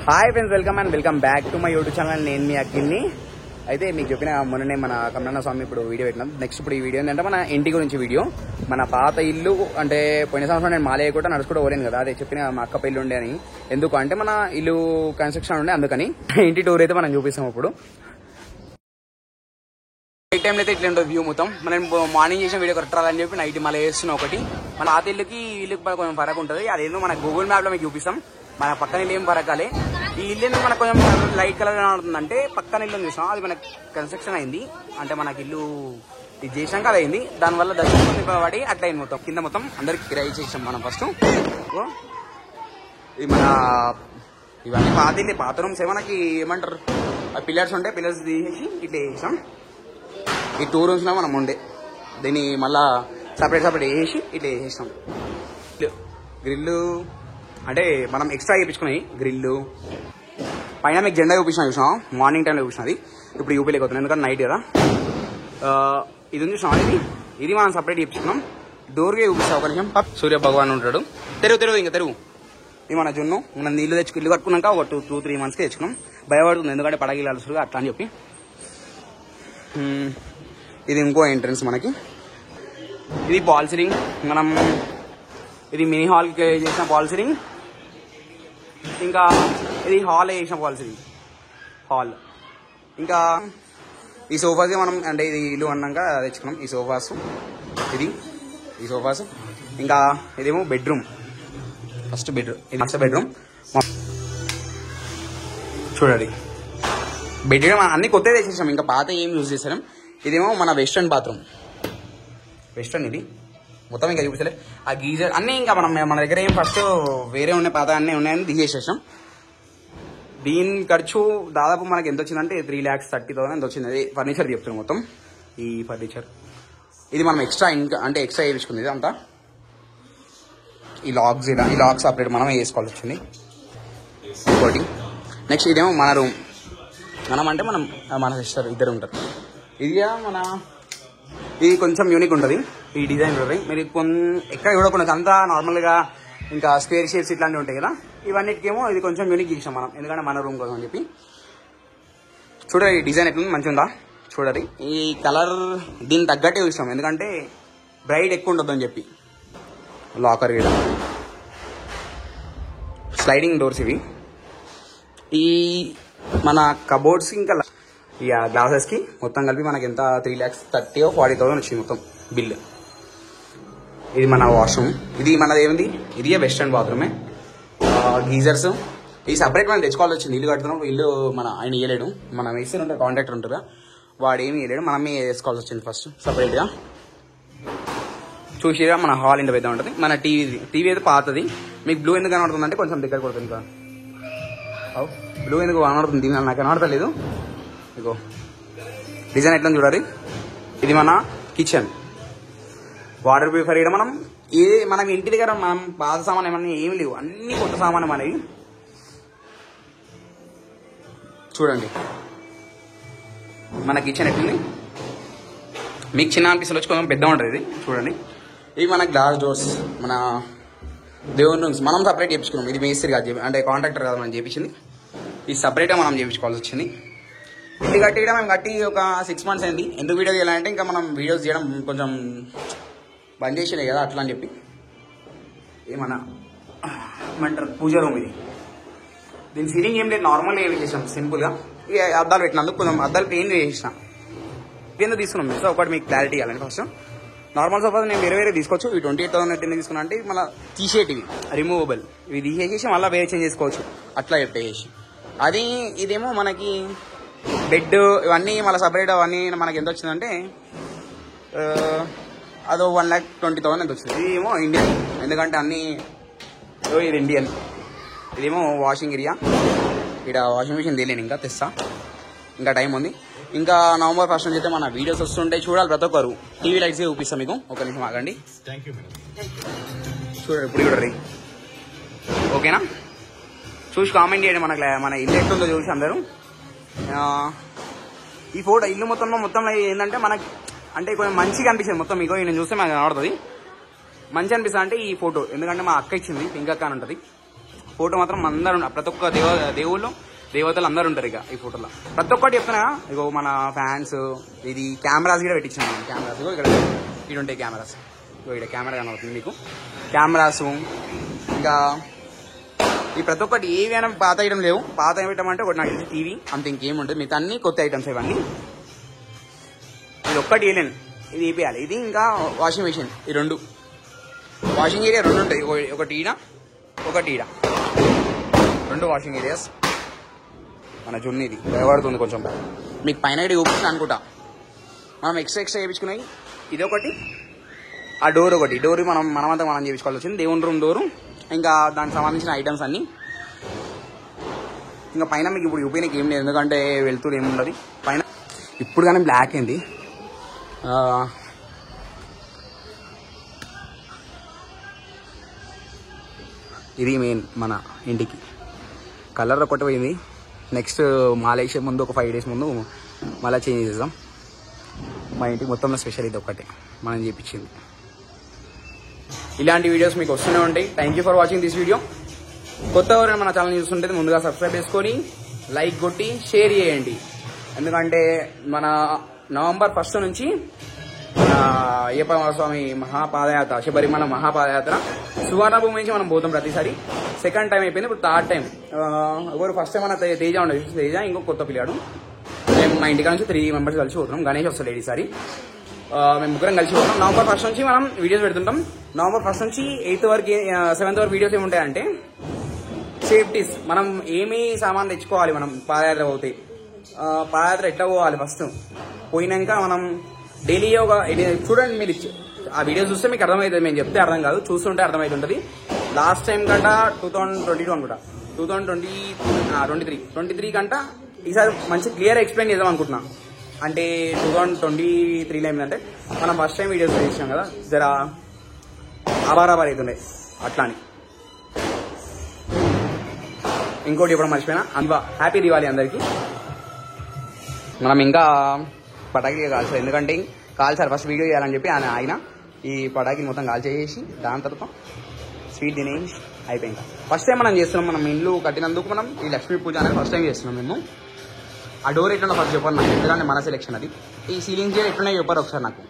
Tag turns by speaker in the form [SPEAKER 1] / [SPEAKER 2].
[SPEAKER 1] Hi friends, welcome back to my YouTube channel. నేను మీ అఖిల్ని. అయితే మీకు చెప్పిన మొన్ననే మన కమలన్న స్వామి ఇప్పుడు వీడియో పెట్టినాం. నెక్స్ట్ ఇప్పుడు ఈ వీడియో ఏంటంటే మన ఇంటి గురించి వీడియో. మన పాత ఇల్లు అంటే పోయిన సంవత్సరం నేను మాలయ్య కూడా నడుచుకుంటూ పోలేను కదా, అదే చెప్పిన మా అక్క పెళ్ళి ఉండే అని. ఎందుకు అంటే మన ఇల్లు కన్స్ట్రక్షన్ ఉండే, అందుకని ఇంటి టూర్ అయితే మనం చూపిస్తాం. ఇప్పుడు నైట్ టైంలో అయితే ఇట్లా ఉంటుంది వ్యూ మొత్తం. మనం మార్నింగ్ చేసిన వీడియో కరెక్ట్ రాలని చెప్పి నైట్ మళ్ళీ వేస్తున్నాం ఒకటి. మన పాత ఇల్లుకి ఇల్లుకి కొంచెం ఫరక్ ఉంటుంది. అదేందో మన గూగుల్ మ్యాప్ లో మీకు చూపిస్తాం. మన పక్కన ఇల్లు ఏం ఫరకాలే. ఈ ఇల్లు ఎందుకు మనకు కొంచెం లైట్ కలర్ కనబడుతుంది అంటే పక్కన ఇల్లు చూసాం, అది మనకి కన్స్ట్రక్షన్ అయింది. అంటే మనకి ఇల్లు ఇది చేసాక అది అయింది. దానివల్ల దర్శనం పడి అట్లా అయింది మొత్తం. కింద మొత్తం అందరికి కిరాయి చేసాం మనం ఫస్ట్. ఇది మన ఇవన్నీ పాత ఇల్లు, పాత రూమ్స్ మనకి ఏమంటారు పిల్లర్స్ ఉంటే పిల్లర్స్ తీసేసి ఇట్లా వేసాం. ఈ 2 రూమ్స్ లో మనం ఉండే దీన్ని మళ్ళా సపరేట్ వేసి ఇట్లా వేసేసాం. గ్రిల్లు అంటే మనం ఎక్స్ట్రా చేయించుకున్నాయి గ్రిల్లు. పైన మీకు జెండా చూసాం మార్నింగ్ టైంలో చూసినది. ఇప్పుడు చూపించలేకపోతున్నాం ఎందుకంటే నైట్ కదా. ఇది ఉంది చూసాం, ఇది మనం సపరేట్ చేయించుకున్నాం. డోర్గా చూపిస్తాం ఒక నిమిషం. సూర్య భగవాన్ ఉంటాడు. తెరువు ఇంకా తెరువు. ఇది మన జున్ను. మనం నీళ్లు ఇల్లు కట్టుకున్నాక ఒక 2-3 మంత్స్కి తెచ్చుకున్నాం. భయపడుతుంది ఎందుకంటే పడగిలు అలసుగా అట్లా అని చెప్పి. ఇది ఇంకో ఎంట్రన్స్ మనకి. ఇది బాల్ సీలింగ్. మనం ఇది మినీ హాల్కి చేసిన బాల్ సీలింగ్. ఇంకా ఇది హాల్ వేసిన బాల్ సీలింగ్ హాల్. ఇంకా ఈ సోఫాస్ మనం అంటే ఇది ఇల్లు అన్నాక తెచ్చుకున్నాం. ఈ సోఫాస్ ఈ సోఫాస్. ఇంకా ఇదేమో బెడ్రూమ్, ఫస్ట్ బెడ్రూమ్. ఇది మాస్టర్ బెడ్రూమ్. చూడండి బెడ్రూమ్ అన్ని కొత్తగా తెచ్చేసాం, ఇంకా పాత ఏం యూజ్ చేసాం. ఇదేమో మన వెస్ట్రన్ బాత్రూమ్. వెస్ట్రన్ ఇది మొత్తం ఇంకా చూపిస్తలే. ఆ గీజర్ అన్నీ ఇంకా మన దగ్గర ఏం ఫస్ట్ వేరే ఉన్నాయి, పాత అన్నీ ఉన్నాయని తీసేసేసాం. దీని ఖర్చు దాదాపు మనకి ఎంత వచ్చిందంటే 3,30,000 ఎంత వచ్చింది. అది ఫర్నిచర్ చెప్తున్నాం మొత్తం. ఈ ఫర్నిచర్ ఇది మనం ఎక్స్ట్రా అంటే ఎక్స్ట్రా వేయించుకుంది అంతా. ఈ లాక్స్ సపరేట్ మనం వేసుకోవాల్సి వచ్చింది ఇంకోటి. నెక్స్ట్ ఇదేమో మన రూమ్. మనం అంటే మన సిస్టర్ ఇద్దరు ఉంటారు. ఇది కొంచెం యూనిక్ ఉంటుంది ఈ డిజైన్. మీరు ఎక్కడ చూడకుండా అంతా నార్మల్గా ఇంకా స్క్వేర్ షేప్స్ ఇట్లాంటివి ఉంటాయి కదా, ఇవన్నిటికేమో ఇది కొంచెం యూనిక్ చేసాం మనం, ఎందుకంటే మన రూమ్ కోసం అని చెప్పి. చూడండి ఈ డిజైన్ ఎట్లా మంచిగా ఉందా చూడండి. ఈ కలర్ దీనికి తగ్గట్టే చూసాం, ఎందుకంటే బ్రైట్ ఎక్కువ ఉండదు అని చెప్పి. లాకర్ కూడా స్లైడింగ్ డోర్స్ ఇవి. ఈ మన కబోర్డ్స్ ఇంకా ఇక గ్లాసెస్కి మొత్తం కలిపి మనకి ఎంత 3,30,000 or 40,000 వచ్చింది మొత్తం బిల్. ఇది మన వాష్రూమ్. ఇది మనది ఏముంది, ఇది వెస్ట్రన్ బాత్రూమే. గీజర్స్ ఇది సపరేట్ మనం తెచ్చుకోవాల్సి వచ్చింది. ఇల్లు కడుతున్నాం, ఇల్లు ఆయన ఇవ్వలేడు. మనం వేస్తే ఉంటారు కాంట్రాక్టర్ ఉంటారు, వాడు ఏమి ఇవ్వలేడు, మనమే వేసుకోవాల్సి వచ్చింది ఫస్ట్ సపరేట్గా. చూసిగా మన హాల్ ఇంత పెద్ద ఉంటుంది. మన టీవీ అయితే పాతది. మీకు బ్లూ ఎందుకు కనబడుతుంది అంటే కొంచెం దగ్గర కొడుతుంది ఇంకా. బ్లూ ఎందుకు కనబడుతుంది నాకు కనబడతలేదు. ఇగో డిజైన్ ఎట్లా చూడాలి. ఇది మన కిచెన్. వాటర్ ప్యూరిఫైర్ ఇక్కడ మనం ఇంటి దగ్గర మనం పాత సామాన్ ఏమన్నా ఏమి లేవు, అన్ని కొత్త సామాన్ మనవి. చూడండి మన కిచెన్ ఎట్లుంది. మీకు చిన్న అనిపిస్తుంది, కొంచెం పెద్ద ఉంటుంది ఇది. చూడండి ఇవి మన గ్లాస్ డోర్స్, మన దేవుని రూమ్స్ మనం సపరేట్ చేయించుకున్నాం. ఇది మేస్త్రి కాదు, అంటే కాంట్రాక్టర్ కాదు మనం చేయించింది. ఇది సపరేట్గా మనం చేయించుకోవాల్సి వచ్చింది. ఇల్లు కట్టియడం మేము కట్టి ఒక 6 months అయింది. ఎందుకు వీడియో చేయాలంటే ఇంకా మనం వీడియోస్ చేయడం కొంచెం బంద్ చేసేలే కదా అట్లా అని చెప్పి. ఏమంటారు పూజ రూమ్ ఇది. దీని సీలింగ్ ఏం లేదు, నార్మల్గా ఏమి చేసాం సింపుల్గా. ఇక అద్దాలు పెట్టినందుకు కొంచెం అద్దాలు పెయింట్ వేసేసిన. ఇదేందో తీసుకున్నాం సో ఒకటి మీకు క్లారిటీ ఇవ్వాలండి. ఫస్ట్ నార్మల్ సోఫా నేను వేరే తీసుకోవచ్చు. ఇవి 28,000 తీసుకున్నా అంటే మళ్ళీ తీసేటివి రిమూవబుల్. ఇవి తీసేసి మళ్ళీ వేరే చేంజ్ చేసుకోవచ్చు అట్లా చెప్పేసి. ఇదేమో మనకి బెడ్ ఇవన్నీ మళ్ళీ సపరేట్ అవన్నీ మనకి ఎంత వచ్చిందంటే అదో 1,20,000 ఎంత వచ్చింది. ఇదేమో ఇండియన్, ఎందుకంటే అన్నీ ఇది ఇండియన్. ఇదేమో వాషింగ్ ఏరియా. ఇక్కడ వాషింగ్ మిషన్ తెలియను, ఇంకా తెస్తా, ఇంకా టైం ఉంది. ఇంకా November 1st నుంచి అయితే మన వీడియోస్ వస్తుంటాయి, చూడాలి ప్రతి ఒక్కరు. టీవీ లైట్స్ చూపిస్తాం మీకు, ఒక నిమిషం ఆగండి. చూడండి ఇప్పుడు చూడండి, ఓకేనా? చూసి కామెంట్ చేయండి మన ఇల్లు ఎట్లుందో చూసి అందరూ. ఈ ఫోటో ఇల్లు మొత్తంలో ఏంటంటే మనకి అంటే కొంచెం మంచిగా అనిపిస్తుంది మొత్తం. మీకు నేను చూస్తే మాకు కనబడుతుంది మంచి అనిపిస్తుంది అంటే ఈ ఫోటో, ఎందుకంటే మా అక్క ఇచ్చింది, పింక్ అక్క అని ఉంటుంది. ఫోటో మాత్రం అందరూ ప్రతి ఒక్క దేవుళ్ళు దేవతలు అందరూ ఉంటారు ఇక ఈ ఫోటోలో. ప్రతి ఒక్కటి చెప్తున్నా, ఇగో మన ఫ్యాన్స్ ఇది కెమెరాస్ కూడా పెట్టించాం మనం. కెమెరాస్ ఇక్కడ ఇటు ఉంటాయి కెమెరాస్. ఇక్కడ కెమెరా కనబడుతుంది మీకు. కెమెరాస్ ఇంకా ఈ ప్రతి ఒక్కటి ఏవి అయినా పాత ఐటమ్ లేవు. పాత ఐటమ్ అంటే ఒకటి నాకు టీవీ అంత ఇంకేం ఉంటుంది. మిగతా అన్ని కొత్త ఐటమ్స్ ఇవన్నీ. ఇది ఒక్కటి వేయలేను, ఇది వేయాలి. ఇది ఇంకా వాషింగ్ మెషిన్, ఈ రెండు వాషింగ్ ఏరియా రెండు ఉంటాయి. ఒకటి ఈడ ఒకటి ఈడ, రెండు వాషింగ్ ఏరియాస్. మన జున్ను ఇది భయపడుతుంది కొంచెం. మీకు పైన ఇటు చూపిస్తాను అనుకుంటా. మనం ఎక్స్ట్రా చేయించుకున్నాయి. ఇది ఒకటి, ఆ డోర్ ఒకటి. డోర్ మనమంతా మనం చేయించుకోవాల్సి వచ్చింది. దేవుని రూమ్ డోరు, ఇంకా దానికి సంబంధించిన ఐటమ్స్ అన్నీ. ఇంకా పైన మీకు ఇప్పుడు చూపినకి ఏం లేదు, ఎందుకంటే వెళ్తూ ఏముండదు పైన. ఇప్పుడు కానీ బ్లాక్ అయింది. ఇది మెయిన్ మన ఇంటికి. కలర్ ఒకటి పోయింది. నెక్స్ట్ మాలేసే ముందు ఒక 5 days ముందు మళ్ళీ చేంజ్ చేద్దాం. మా ఇంటికి మొత్తంలో స్పెషల్ ఇది ఒకటి మనం చేయించింది. ఇలాంటి వీడియోస్ మీకు వస్తూనే ఉంటాయి. Thank you for watching this video. కొత్త ఎవరైనా మన ఛానల్ చూస్తుంటే ముందుగా సబ్స్క్రైబ్ చేసుకొని లైక్ కొట్టి షేర్ చేయండి. ఎందుకంటే మన నవంబర్ 1 నుంచి అయ్యప్ప స్వామి మహాపాదయాత్ర, శబరిమల మహాపాదయాత్ర సువర్ణభూమి నుంచి మనం పోతాం ప్రతిసారి. సెకండ్ టైం అయిపోయింది, ఇప్పుడు థర్డ్ టైం. ఎవరు ఫస్ట్ టైం మన తేజ ఉండదు. తేజ ఇంకో కొత్త పిల్లాడు. మేము మా ఇంటికి నుంచి 3 members కలిసి పోతున్నాం. గణేష్ వస్తాడు ఈసారి. మేము ముగ్గురం కలిసి పోతాం. నవంబర్ 1 నుంచి మనం వీడియోస్ పెడుతుంటాం. నవంబర్ 1 నుంచి 8th వరకు 7th వరకు వీడియోస్ ఏముంటాయంటే సేఫ్టీస్. మనం ఏమి సామాన్ తెచ్చుకోవాలి మనం పాదయాత్ర పోతే. పాదయాత్ర ఎట్లా పోవాలి ఫస్ట్, పోయినాక మనం డైలీ ఒక చూడండి. మీరు ఆ వీడియోస్ చూస్తే మీకు అర్థమవుతుంది. మేము చెప్తే అర్థం కాదు, చూస్తుంటే అర్థమవుతుంటుంది. లాస్ట్ టైం కంటా 2022 అనుకుంటా, 2023 కంటా ఈసారి మంచి క్లియర్ ఎక్స్ప్లెయిన్ చేద్దాం అనుకుంటున్నా. అంటే 2023లో ఏమిటంటే మనం ఫస్ట్ టైం వీడియోస్ చేసాం కదా, జర ఆబారాబార్ అవుతుండే అట్లా అని. ఇంకోటి ఇప్పుడు మర్చిపోయినా, హ్యాపీ దివాళీ అందరికీ. మనం ఇంకా పటాకి కాల్చాలి, ఎందుకంటే కాల్చాలి ఫస్ట్ వీడియో చేయాలని చెప్పి ఆయన ఈ పటాకి మొత్తం కాల్చేసి దాని తర్వాత స్వీట్ తినేసి అయిపోయింది. ఫస్ట్ టైం మనం చేస్తున్నాం. మనం ఇల్లు కట్టినందుకు మనం ఈ లక్ష్మీ పూజ అనేది ఫస్ట్ టైం చేస్తున్నాం మేము. ఆ డోర్ ఎట్లున్నా ఫస్ట్ చెప్పారు నాకు, ఎందుకంటే మన సెలెక్షన్ అది. ఈ సీలింగ్ చైర్ ఎట్లున్నాయో చెప్పారు ఒకసారి నాకు.